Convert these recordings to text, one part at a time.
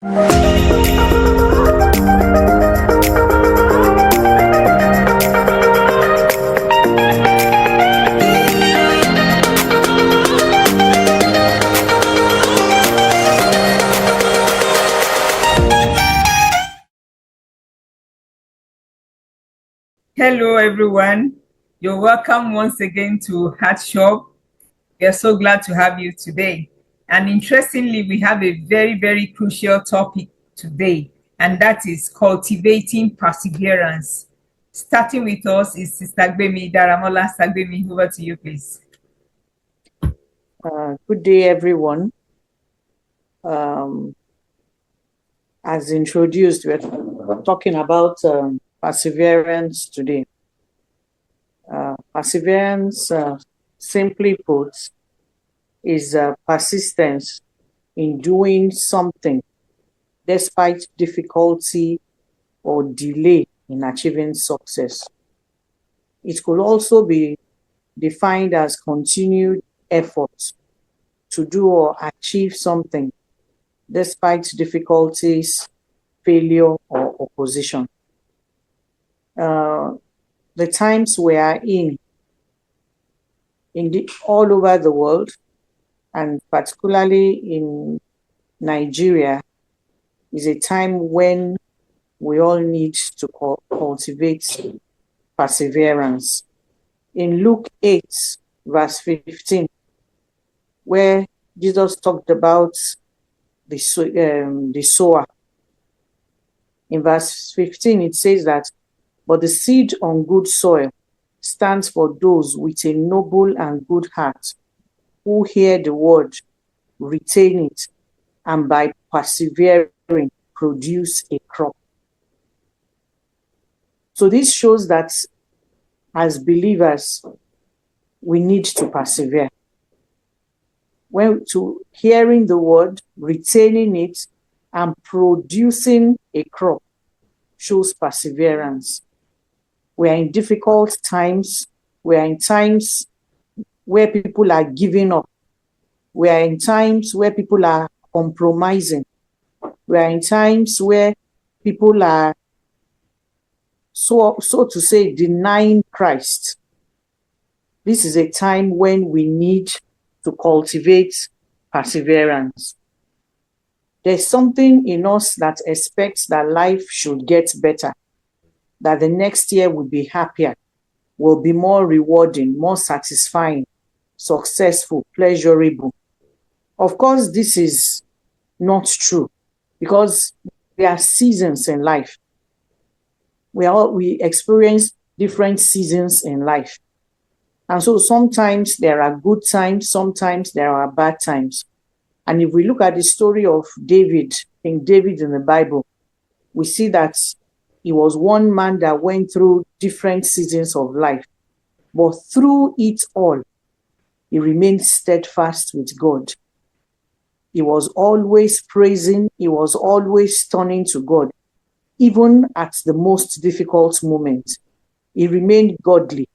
Hello, everyone. You're welcome once again to Heart Shop. We are so glad to have you today. And interestingly, we have a very, very crucial topic today, and that is cultivating perseverance. Starting with us is Sister Gbemi Daramola. Sister Gbemi, over to you, please. Good day, everyone. As introduced, we're talking about perseverance today. Perseverance, simply put, is persistence in doing something despite difficulty or delay in achieving success. It could also be defined as continued effort to do or achieve something despite difficulties, failure, or opposition. The times we are in all over the world, and particularly in Nigeria, is a time when we all need to cultivate perseverance. In Luke 8, verse 15, where Jesus talked about the sower. In verse 15, it says that, but the seed on good soil stands for those with a noble and good heart, who hear the word, retain it, and by persevering, produce a crop. So this shows that as believers, we need to persevere. When to hearing the word, retaining it, and producing a crop shows perseverance. We are in difficult times. We are in times where people are giving up. We are in times where people are compromising. We are in times where people are, so to say, denying Christ. This is a time when we need to cultivate perseverance. There's something in us that expects that life should get better, that the next year will be happier, will be more rewarding, more satisfying, successful, pleasurable. Of course, this is not true, because there are seasons in life. We experience different seasons in life. And so sometimes there are good times, sometimes there are bad times. And if we look at the story of David, King David in the Bible, we see that he was one man that went through different seasons of life. But through it all, he remained steadfast with God. He was always praising, he was always turning to God. Even at the most difficult moment, he remained godly.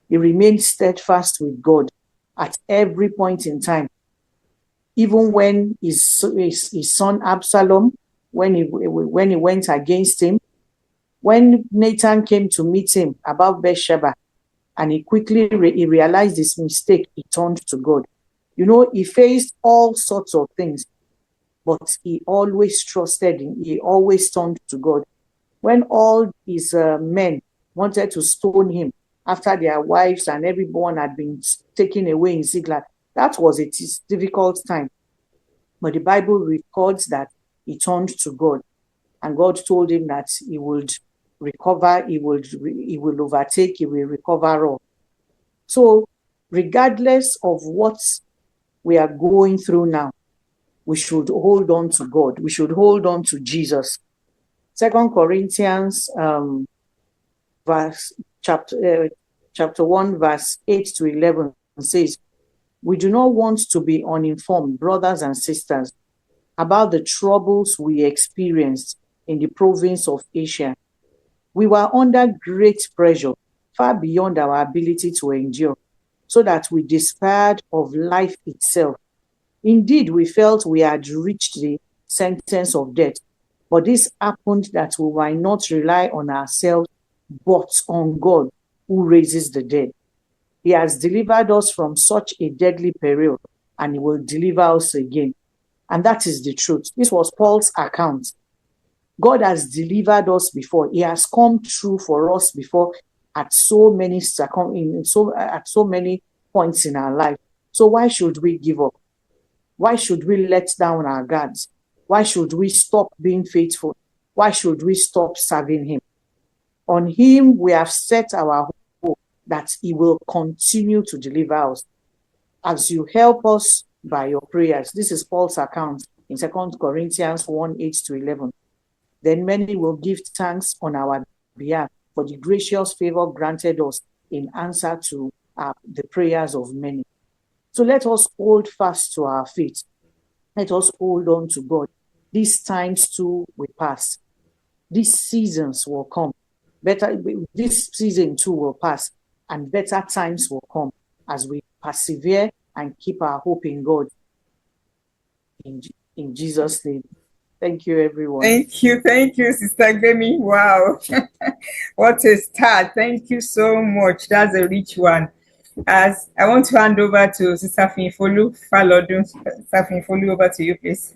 He remained steadfast with God at every point in time. Even when his son Absalom, when he went against him, when Nathan came to meet him about Bathsheba, and he quickly realized his mistake, he turned to God. You know, he faced all sorts of things, but he always trusted him. He always turned to God. When all his men wanted to stone him, after their wives and everyone had been taken away in Ziklag, that was a difficult time. But the Bible records that he turned to God, and God told him that he would recover, he will overtake, he will recover all. So regardless of what we are going through now, we should hold on to God. We should hold on to Jesus. 2 Corinthians chapter 1, verse 8 to 11 says, we do not want to be uninformed, brothers and sisters, about the troubles we experienced in the province of Asia. We were under great pressure, far beyond our ability to endure, so that we despaired of life itself. Indeed, we felt we had reached the sentence of death. But this happened that we might not rely on ourselves, but on God who raises the dead. He has delivered us from such a deadly peril, and he will deliver us again. And that is the truth. This was Paul's account. God has delivered us before. He has come through for us before at so many points in our life. So why should we give up? Why should we let down our guards? Why should we stop being faithful? Why should we stop serving him? On him we have set our hope that he will continue to deliver us. As you help us by your prayers, this is Paul's account in 2 Corinthians 1:8-11. Then many will give thanks on our behalf for the gracious favor granted us in answer to the prayers of many. So let us hold fast to our faith. Let us hold on to God. These times too will pass. These seasons will come. This season too will pass, and better times will come as we persevere and keep our hope in God. In Jesus' name. Thank you, everyone. Thank you, Sister Gbemi. Wow, what a start! Thank you so much. That's a rich one. As I want to hand over to Sister Finfolu Falodun. Sister Finfolu, over to you, please.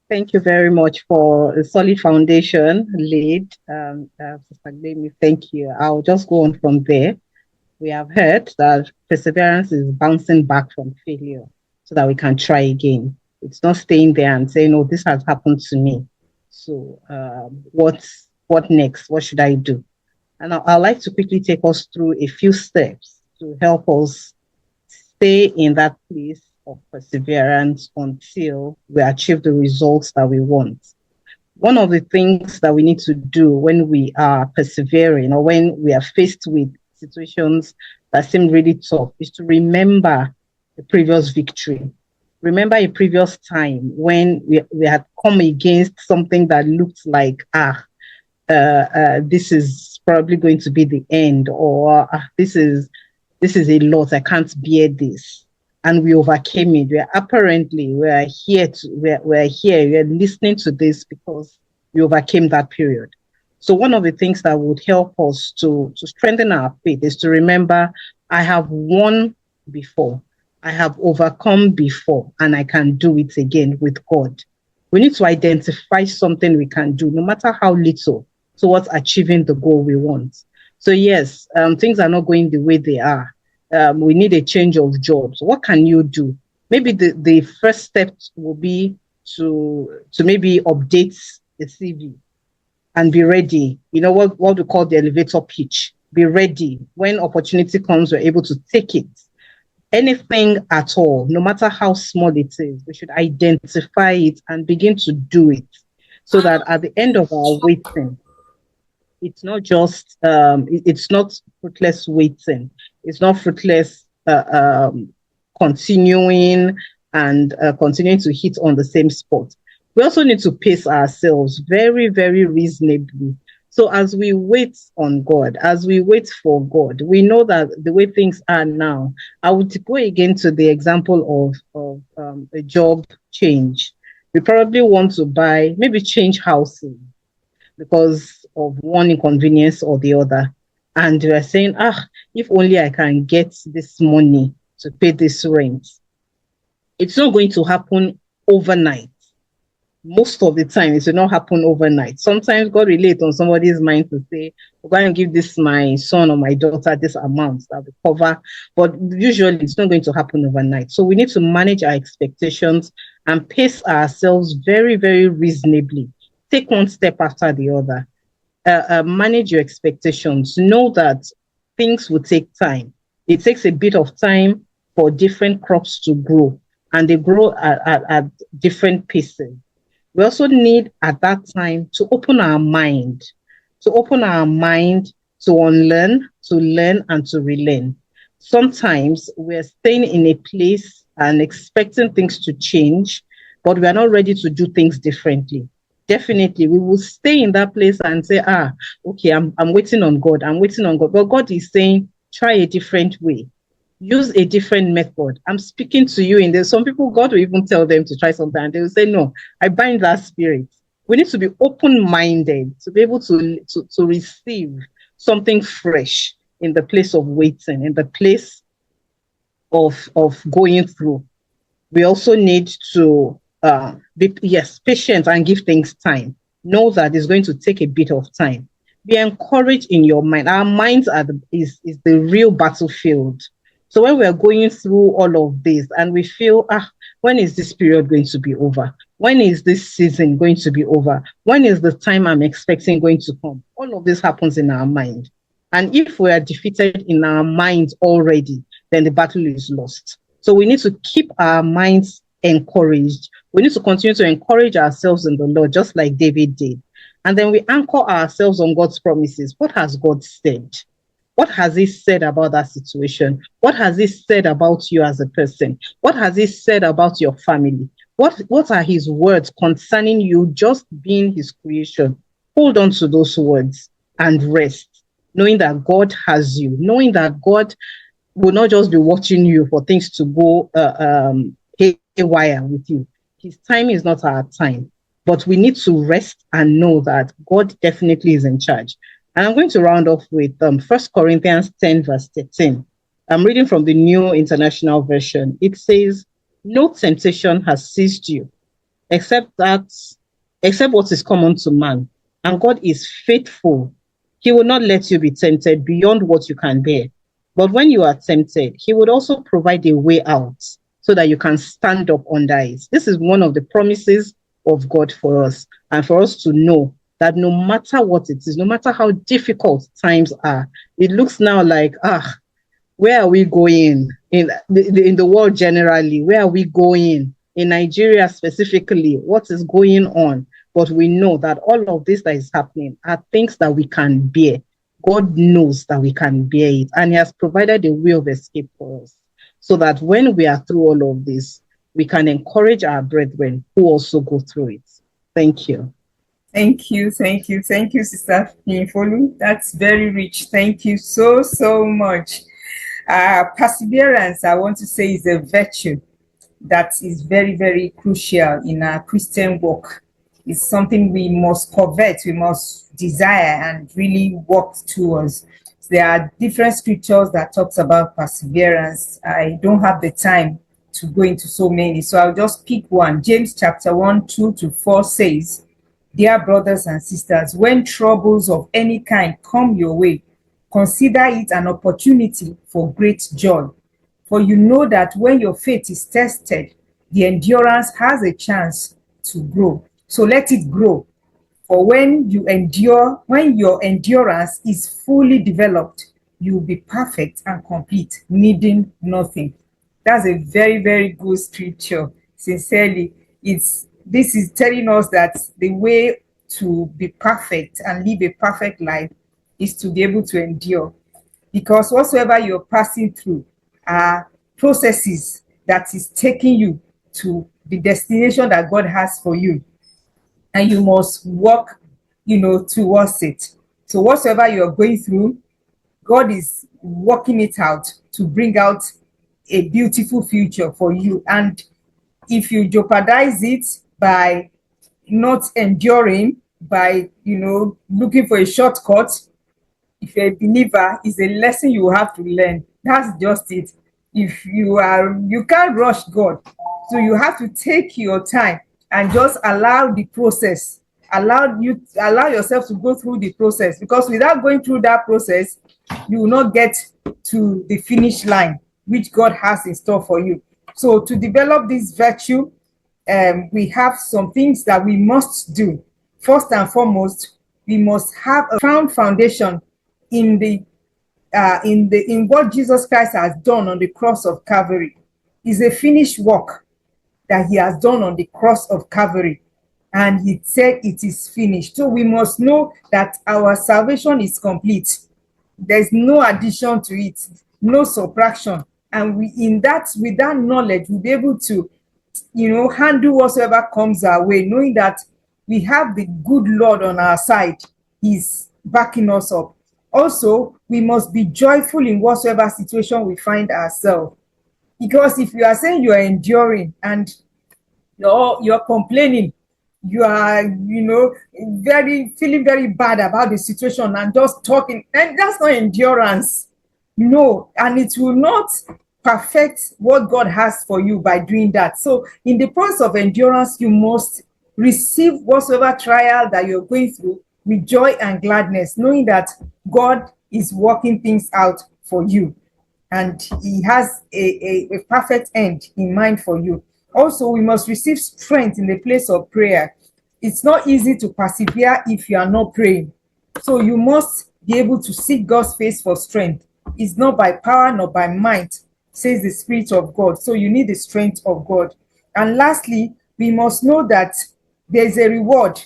Thank you very much for a solid foundation laid, Sister Gbemi. Thank you. I'll just go on from there. We have heard that perseverance is bouncing back from failure so that we can try again. It's not staying there and saying, "Oh, this has happened to me. So what next? What should I do?" And I'd like to quickly take us through a few steps to help us stay in that place of perseverance until we achieve the results that we want. One of the things that we need to do when we are persevering or when we are faced with situations that seem really tough is to remember the previous victory. Remember a previous time when we had come against something that looked like, this is probably going to be the end, or this is a lot, I can't bear this. And we overcame it. We're here listening to this because we overcame that period. So one of the things that would help us to strengthen our faith is to remember, I have won before. I have overcome before, and I can do it again with God. We need to identify something we can do, no matter how little, towards achieving the goal we want. So yes, things are not going the way they are. We need a change of jobs. What can you do? Maybe the first step will be to maybe update the CV and be ready. You know what we call the elevator pitch. Be ready. When opportunity comes, we're able to take it. Anything at all, no matter how small it is, we should identify it and begin to do it so that at the end of our waiting, it's not just, it's not fruitless waiting. It's not fruitless continuing to hit on the same spot. We also need to pace ourselves very, very reasonably. So as we wait on God, as we wait for God, we know that the way things are now, I would go again to the example of a job change. We probably want to maybe change houses because of one inconvenience or the other. And we're saying, if only I can get this money to pay this rent. It's not going to happen overnight. Most of the time, it will not happen overnight. Sometimes God relates on somebody's mind to say, we're going to give this my son or my daughter this amount that will cover. But usually, it's not going to happen overnight. So we need to manage our expectations and pace ourselves very, very reasonably. Take one step after the other. Manage your expectations. Know that things will take time. It takes a bit of time for different crops to grow, and they grow at different paces. We also need at that time to open our mind, to unlearn, to learn, and to relearn. Sometimes we're staying in a place and expecting things to change, but we are not ready to do things differently. Definitely, we will stay in that place and say, okay, I'm waiting on God. But God is saying, try a different way. use a different method. I'm speaking to you in this. Some people, God will even tell them to try something, and they will say, no, I bind that spirit. We need to be open-minded to be able to receive something fresh in the place of waiting, in the place of going through. We also need to be, yes, patient and give things time. Know that it's going to take a bit of time. Be encouraged in your mind. Our minds is the real battlefield. So when we're going through all of this and we feel, when is this period going to be over? When is this season going to be over? When is the time I'm expecting going to come? All of this happens in our mind. And if we are defeated in our minds already, then the battle is lost. So we need to keep our minds encouraged. We need to continue to encourage ourselves in the Lord, just like David did. And then we anchor ourselves on God's promises. What has God said? What has He said about that situation? What has He said about you as a person? What has He said about your family? What are His words concerning you just being His creation? Hold on to those words and rest, knowing that God has you, knowing that God will not just be watching you for things to go haywire with you. His time is not our time, but we need to rest and know that God definitely is in charge. And I'm going to round off with 1 Corinthians 10, verse 13. I'm reading from the New International Version. It says, no temptation has seized you, except what is common to man. And God is faithful. He will not let you be tempted beyond what you can bear. But when you are tempted, He would also provide a way out so that you can stand up under it. This is one of the promises of God for us, and for us to know that no matter what it is, no matter how difficult times are, it looks now like, where are we going in the world generally? Where are we going in Nigeria specifically? What is going on? But we know that all of this that is happening are things that we can bear. God knows that we can bear it, and He has provided a way of escape for us, so that when we are through all of this, we can encourage our brethren who also go through it. Thank you. Thank you, Sister Pinfolu. That's very rich. Thank you so much. Perseverance, I want to say, is a virtue that is very, very crucial in our Christian walk. It's something we must covet, we must desire and really work towards. There are different scriptures that talks about perseverance. I don't have the time to go into so many, so I'll just pick one. James chapter 1, 2-4 says, dear brothers and sisters, when troubles of any kind come your way, consider it an opportunity for great joy. For you know that when your faith is tested, the endurance has a chance to grow. So let it grow. For when your endurance is fully developed, you will be perfect and complete, needing nothing. That's a very, very good scripture. Sincerely, this is telling us that the way to be perfect and live a perfect life is to be able to endure. Because whatsoever you're passing through are processes that is taking you to the destination that God has for you. And you must work, towards it. So whatsoever you're going through, God is working it out to bring out a beautiful future for you. And if you jeopardize it by not enduring, by, looking for a shortcut, if you're a believer, it's a lesson you have to learn. That's just it. If you can't rush God. So you have to take your time and just allow the process. Allow yourself to go through the process, because without going through that process, you will not get to the finish line, which God has in store for you. So to develop this virtue, we have some things that we must do. First and foremost, we must have a firm foundation in what Jesus Christ has done on the cross of Calvary. Is a finished work that He has done on the cross of Calvary, and He said it is finished. So we must know that our salvation is complete. There's no addition to it, no subtraction, and with that knowledge, we'll be able to handle whatsoever comes our way, knowing that we have the good Lord on our side. He's backing us up. Also, we must be joyful in whatsoever situation we find ourselves. Because if you are saying you are enduring and you're complaining, you are, very feeling very bad about the situation and just talking, and that's not endurance. No, and it will not perfect what God has for you by doing that. So in the process of endurance, you must receive whatsoever trial that you're going through with joy and gladness, knowing that God is working things out for you and he has a perfect end in mind for you. Also, we must receive strength in the place of prayer. It's not easy to persevere if you are not praying. So you must be able to seek God's face for strength. It's not by power nor by might, says the Spirit of God. So you need the strength of God. And lastly, we must know that there's a reward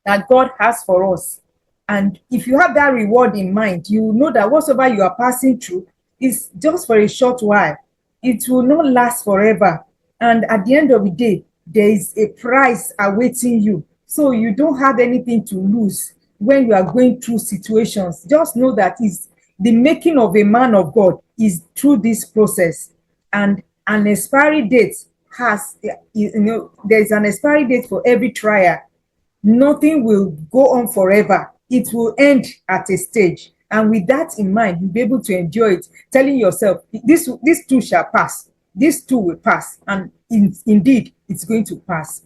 that God has for us. And if you have that reward in mind, you know that whatsoever you are passing through is just for a short while. It will not last forever. And at the end of the day, there is a prize awaiting you. So you don't have anything to lose when you are going through situations. Just know that is the making of a man of God is through this process. And an expiry date has, there's an expiry date for every trial. Nothing will go on forever. It will end at a stage. And with that in mind, you'll be able to enjoy it, telling yourself, this too shall pass. This too will pass. And indeed, it's going to pass.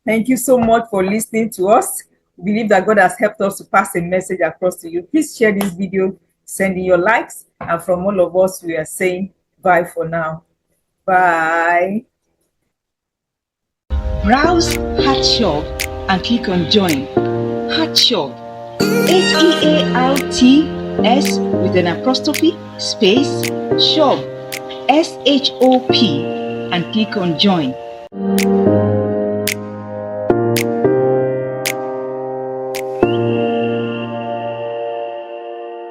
Thank you so much for listening to us. We believe that God has helped us to pass a message across to you. Please share this video, send in your likes. And from all of us, we are saying bye for now. Bye. Browse Heart Shop and click on Join. Heart Shop, HEARTS with an apostrophe, space, shop, SHOP, and click on Join.